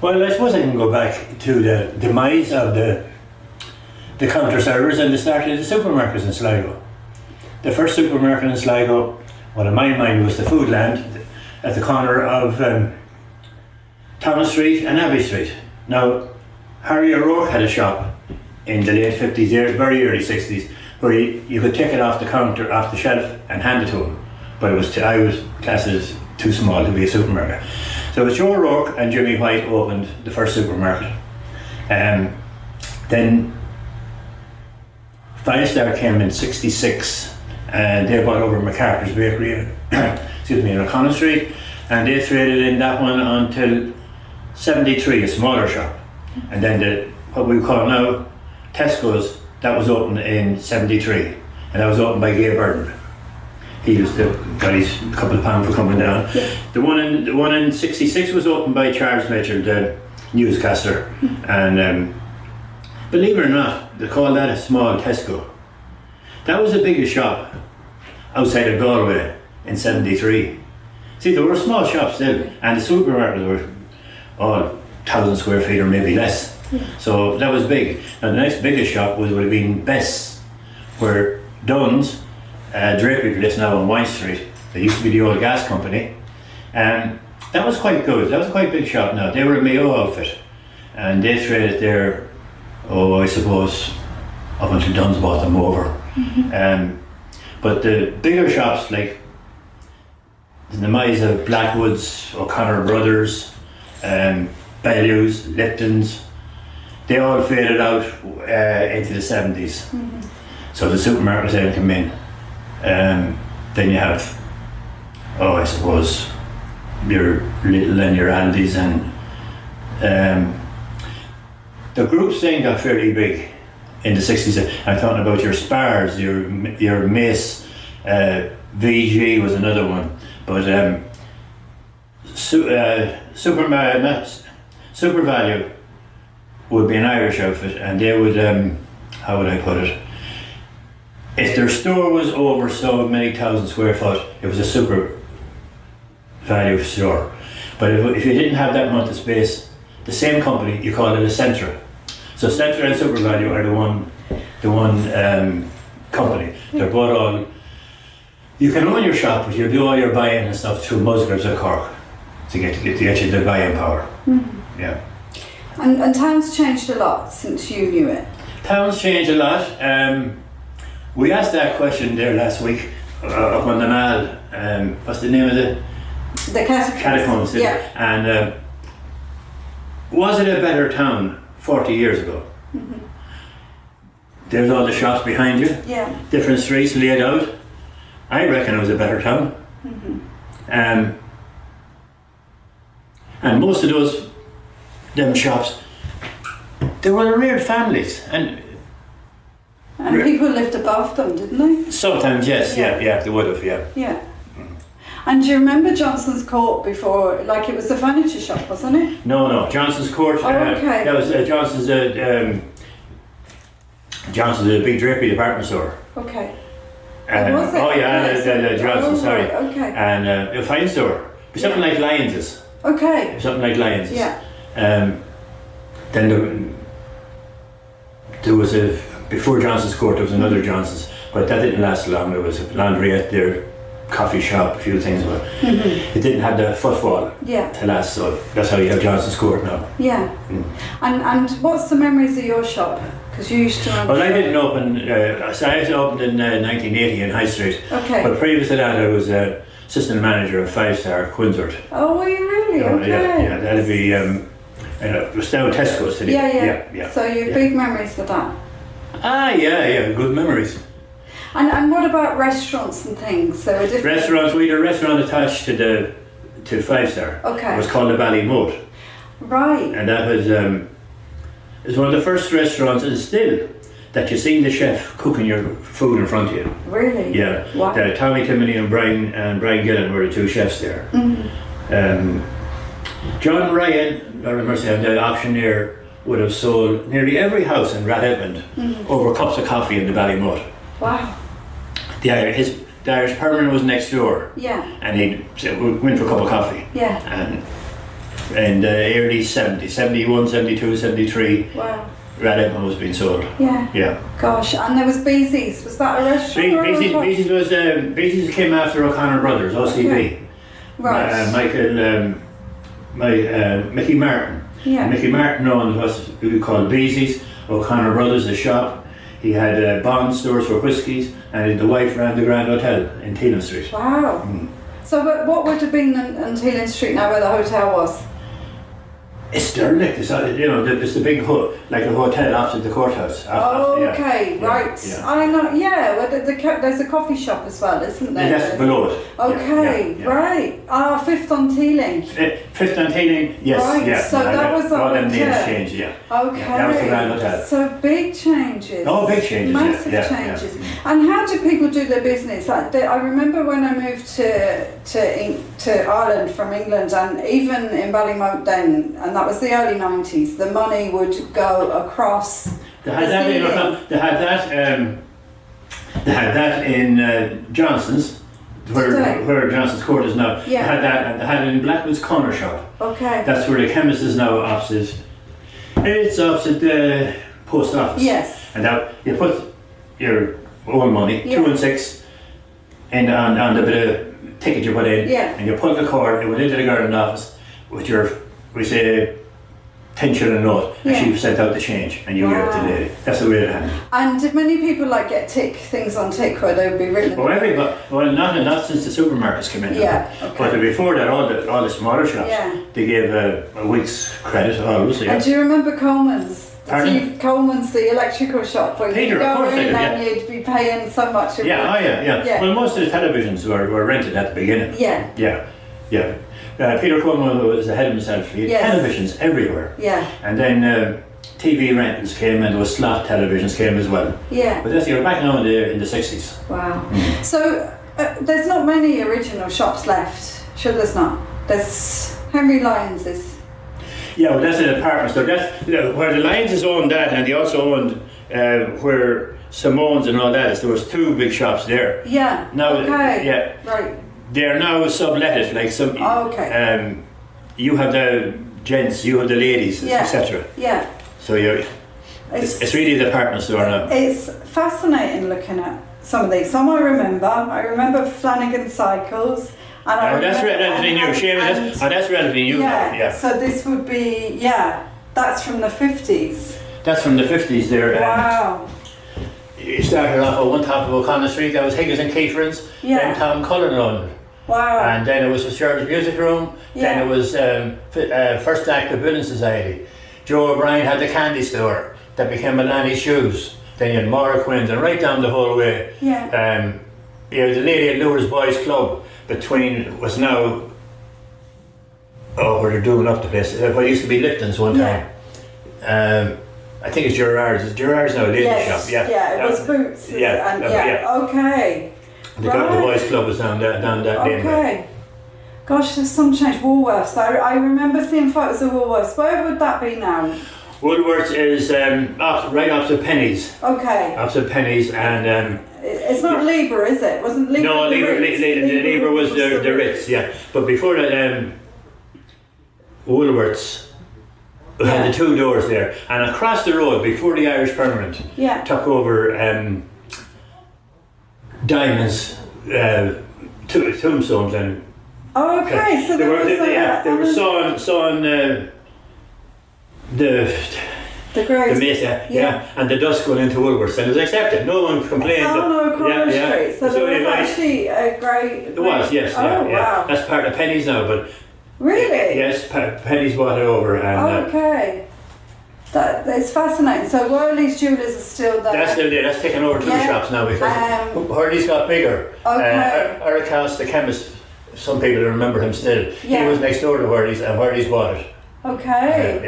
Well, I suppose I can go back to the demise of the counter servers and the start of the supermarkets in Sligo. The first supermarket in Sligo, well, in my mind, was the Foodland at the corner of Thomas Street and Abbey Street. Now, Harry O'Rourke had a shop in the late 50s, very early 60s, where you could take it off the counter, off the shelf, and hand it to him. But I was classed as too small to be a supermarket. So it was Joe O'Rourke and Jimmy White opened the first supermarket. Then Five Star came in '66, and they bought over McCarthy's Bakery, excuse me, in O'Connell Street, and they traded in that one until '73, a smaller shop. And then what we call now Tesco's, that was opened in '73, and that was opened by Gay Burden. He was got his couple of pounds for coming down. Yeah. The one in '66 was opened by Charles Mitchell, the newscaster, and believe it or not, they call that a small Tesco. That was the biggest shop outside of Galway in '73. See, there were small shops then, and the supermarkets were all 1,000 square feet or maybe less. Yeah. So that was big. And the next biggest shop would have been Bess, where Dunn's drapery place now on Wine Street. They used to be the old gas company, and that was quite good. That was a quite big shop now. They were a Mayo outfit, and they traded there, I suppose, up until Dunn's bought them over. Mm-hmm. But the bigger shops, like the demise of Blackwoods, O'Connor Brothers, Bellews, Lipton's, they all faded out into the 70s. Mm-hmm. So the supermarkets then come in. Then you have, I suppose, your Lidl and your Aldi's, and the groups then got fairly big in the 60s. I'm talking about your Spars, your Mace, VG was another one, but Super Value would be an Irish outfit, and they would, how would I put it? If their store was over so many thousand square foot, it was a Super Value store. But if you didn't have that amount of space, the same company, you call it a Centra. So Centra and Super Value are the one company. They're both all. You can own your shop, but you do all your buying and stuff through Musgraves of Cork to get you the buying power. Mm-hmm. Yeah. And town's changed a lot since you knew it. Town's changed a lot. We asked that question there last week up on the Mall. What's the name of the catacombs? Yeah. And was it a better town 40 years ago? Mm-hmm. There's all the shops behind you. Yeah. Different streets laid out. I reckon it was a better town. Mm-hmm. And most of them shops, they were real families, and people lived above them, didn't they? Sometimes, yes, yeah, they would have, yeah. Yeah. And do you remember Johnson's Court before? Like, it was a furniture shop, wasn't it? No, Johnson's Court. Okay. That was Johnson's. Johnson's a big drapery department store. Okay. Was it? Oh yeah, Johnson's. Sorry. Okay. And a fine store, something like Lyons's. Okay. Something like Lyons's. Yeah. Then there was before Johnson's Court, there was another Johnson's, but that didn't last long. There was a laundrette there, coffee shop, a few things, but it didn't have the footfall to last, so that's how you have Johnson's Court now. Yeah. And what's the memories of your shop? Because you used to run. Well, I didn't open, so I opened in 1980 in High Street. Okay. But previous to that, I was assistant manager of 5 Star Quinsworth. Oh, were you really? Okay. Yeah, that'd be, it was now Tesco's today. Yeah. So you have big memories of that? Yeah, good memories. And what about restaurants and things? So a different restaurants. We had a restaurant attached to 5 Star. Okay. It was called the Ballymote. Right. And that was it's one of the first restaurants, and still, that you seen the chef cooking your food in front of you. Really? Yeah. Wow. Tommy Timoney and Brian Gillen were the two chefs there. Mm-hmm. John Ryan, I remember saying, the auctioneer, would have sold nearly every house in Rathedmond over cups of coffee in the Ballymote. Wow. The Irish permanent was next door. Yeah. And he'd say, we'll go in for a cup of coffee. Yeah. And in the early 70s, 71, 72, 73. Wow. Red Apple was being sold. Yeah. Yeah. Gosh, and there was Beezy's. Was that a restaurant? Beezy's came after O'Connor Brothers, OCB. Okay. Right. Mickey Martin. Yeah. Mickey Martin owned what we call Beezy's, O'Connor Brothers, the shop. He had bond stores for whiskies, and the wife ran the Grand Hotel in Teelan Street. Wow. So what would have been on Teelan Street now where the hotel was? It's derelict. It's the big like a hotel opposite the courthouse. Okay, yeah, right. Yeah. I know. Yeah, well, there's a coffee shop as well, isn't there? Yeah, that's below it. Okay, yeah. Right. Fifth on Teeling. Fifth on Teeling, yes. Right. Yeah. So that was all them names hotel. changed. Yeah. Okay. Yeah, that was the Grand Hotel. So big changes. Oh, big changes. Massive changes. And how do people do their business? I remember when I moved to Ireland from England, and even in Ballymote then, and that was the early 90s, the money would go across. They had that in Johnson's, where Johnson's Court is now. Yeah. They had that, and they had it in Blackman's Corner Shop. Okay. That's where the chemist is now opposite. It's opposite the post office. Yes. And now you put your own money, 2 and 6, on the bit of ticket you put in, and you pull the cord, it went into the garden office with your, we say, pension and note, and she sent out the change, and you give it to the lady. That's the way it happened. And did many people get things on tick where they would be written? Well, not since the supermarkets came in. Yeah. Okay. But before that, all the smaller shops, they gave a week's credit always. Yeah. And do you remember Coleman's? Pardon? Coleman's, the electrical shop, where Peter, you'd go of course in and you'd be paying so much. Yeah. Well, most of the televisions were rented at the beginning. Yeah. Peter Coleman was ahead of himself. He had televisions everywhere. Yeah. And then TV rentals came, and there was slot televisions came as well. Yeah. But you're back now in the 60s. Wow. So there's not many original shops left. Sure, there's not. There's Henry Lyons is. Yeah, well, that's an apartment store. That's where the Lyons owned that, and they also owned where Simone's and all that is. There was 2 big shops there. Yeah. Now, okay. Right. They are now subletted, like some. Okay. You have the gents, you have the ladies, etc. Yeah. So it's really the apartment store now. It's fascinating looking at some of these. Some I remember Flanagan Cycles. And that's relatively new. That's relatively new. Yeah. So this would be that's from the 50s. That's from the 50s there. Wow. You started off at one top of O'Connor Street. That was Higgins and Keefer's. Then Tom Cullen owned it. Wow. And then it was the Church Music Room. Then it was First Act of Building Society. Joe O'Brien had the candy store that became Milani Shoes. Then you had Maura Quinn's, and right down the whole way. Yeah. The lady at Lures Boys Club between was now where they're doing up the place. What used to be Lipton's one time. I think it's Gerard's. It's Gerard's now a lady shop. Yeah. Yeah, it was Boots. Okay. The Boys Club was down that lane. Okay. Gosh, there's some change. Woolworths. I remember seeing photos of Woolworths. Where would that be now? Woolworths is right opposite Penny's. Okay. Opposite Penny's, and it's not Lieber, is it? Wasn't Lieber? No, Lieber was the Ritz. Yeah, but before that, Woolworths had the 2 doors there, and across the road before the Irish Permanent took over Diamonds, Tombstones, and so they were sawing the graves. the mesa, and the dust going into Woolworths, and it was accepted. No one complained. O'Connor Street. So there was actually a great. It was, yes. Wow. That's part of Penny's now, but. Really? Yes, Penny's bought it over. And, okay. That's fascinating. So Worley's Jewellers is still there. That's still there. That's taken over 2 shops now because Hurley's got bigger. Okay. Eric House, the chemist, some people remember him still. He was next door to Hurley's, and Hurley's bought it. Okay.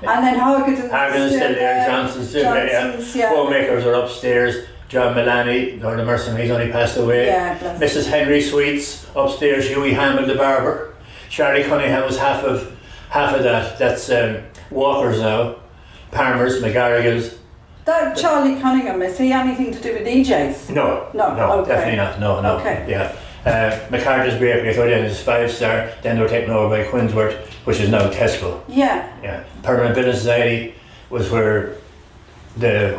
And then Hargadon's still there. Johnson's still there. Homemakers are upstairs. John Milani, or the mercenaries, only passed away. Mrs. Henry Sweets upstairs. Hughie Hammond, the barber. Charlie Cunningham was half of that. That's Walker's now. Palmer's, McGarrigal's. That Charlie Cunningham, is he anything to do with DJs? No, okay. Definitely not. No. Okay. Yeah. McCarthy's Bakery, I thought it was 5-star. Then they were taken over by Quinsworth. which is now Tesco. Yeah. Yeah. Permanent Building Society was where the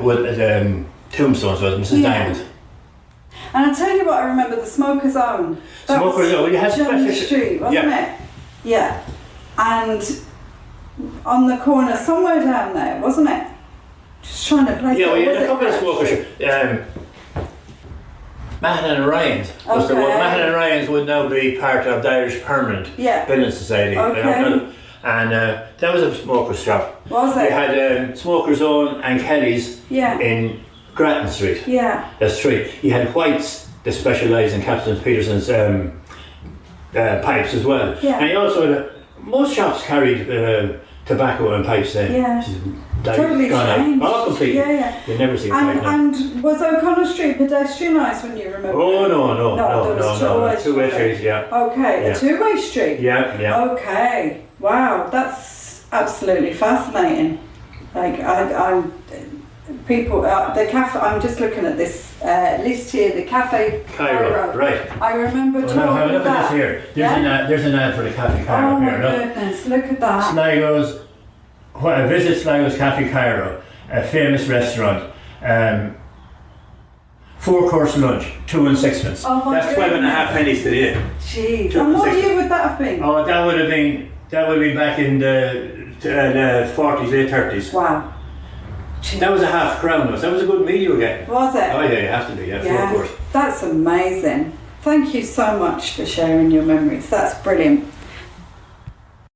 tombstones was, Mrs. Diamond. And I'll tell you what I remember, the Smoker's Own. Smoker's Own, you had John Street, wasn't it? Yeah. And on the corner, somewhere down there, wasn't it? Just trying to place Yeah, it. well, you had a couple of smokers. Mahon and Ryan's was the one. Mahon and Ryan's would now be part of the Irish Permanent Building Society. Okay. And that was a smoker's shop. Was it? We had Smoker's Own and Kelly's in Grattan Street. Yeah. That's three. You had White's, that specialised in Captain Peterson's pipes as well. Yeah. And you also had, most shops carried tobacco and pipes then. Yeah. Totally changed. Oh, completely. Yeah. You never see a pipe now. And was O'Connor Street pedestrianised when you remember? Oh, no. Two-way street, yeah. Okay, a two-way street? Yeah. Okay, wow, that's absolutely fascinating. Like, people, the cafe, I'm just looking at this list here, the Cafe Cairo. Right. I remember talking about that. Look at this here. Yeah? There's an ad for the Cafe Cairo here. Oh my goodness, look at that. Sligo's, visit Sligo's Cafe Cairo, a famous restaurant. 4-course lunch, 2 and 6pence. Oh my That's 12.5 pennies today. Jeez. And what year would that have been? Oh, that would have been back in the 40s, late 30s. Wow. Jeez. That was a half crown. That was a good meal you were getting. Was it? Oh yeah, you have to be. Yeah, 4 course. That's amazing. Thank you so much for sharing your memories. That's brilliant.